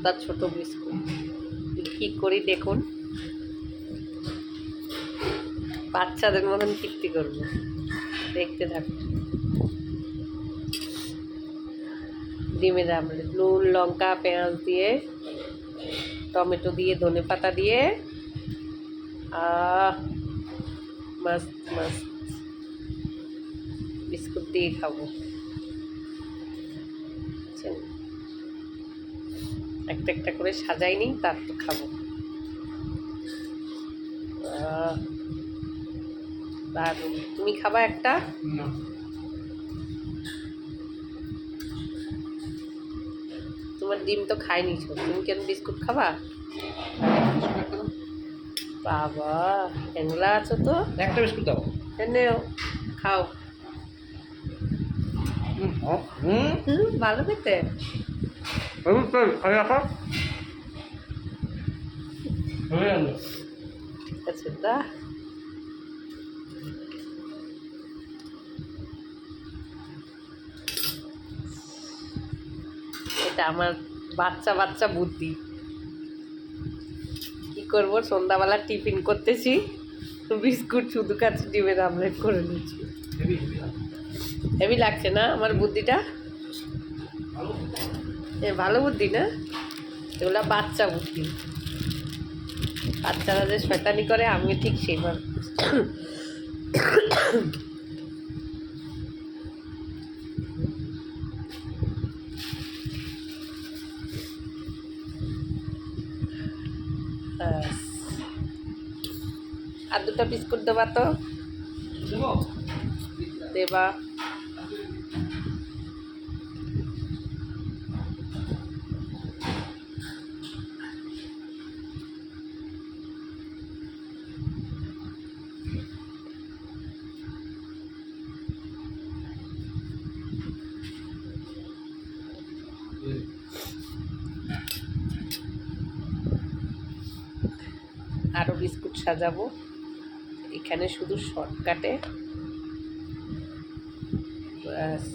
তার ছোট বিস্কুট। কি করি দেখুন, বাচ্চাদের মতন কীর্তি করবো, দেখতে থাকুন। ডিমের আমলেট, নুন লঙ্কা পেঁয়াজ দিয়ে, টমেটো দিয়ে, ধনেপাতা দিয়ে, মাস্ত মাস্ত। বিস্কুট দিয়ে খাবো, একটা একটা করে সাজাই নি, তারপর খাবো। দারুণ। তুমি খাবা একটা? তোমার ডিম তো খায়নি, তুমি কেন বিস্কুট খাবা? বাবা হ্যাংলা আছো তো, একটা বিস্কুট দাও। এনেও খাও। ভালো খেতে। ঠিক আছে, দা। এটা আমার বাচ্চা বাচ্চা বুদ্ধি। কি করবো, সন্ধ্যাবেলা টিফিন করতেছি, বিস্কুট শুধু খাচ্ছি, ডিমের আমলেট করে নিচ্ছি। হেভি লাগছে না আমার বুদ্ধিটা? ভালো বুদ্ধি না? এগুলা বাচ্চা বুদ্ধি। বাচ্চারা যে শয়তানি করে, আমি ঠিক সেইভাবে। আর দুটো বিস্কুট দেবা তো, দেবা। আরও বিস্কুট সাজাবো, এখানে শুধু শর্টকাটে। ব্যাস।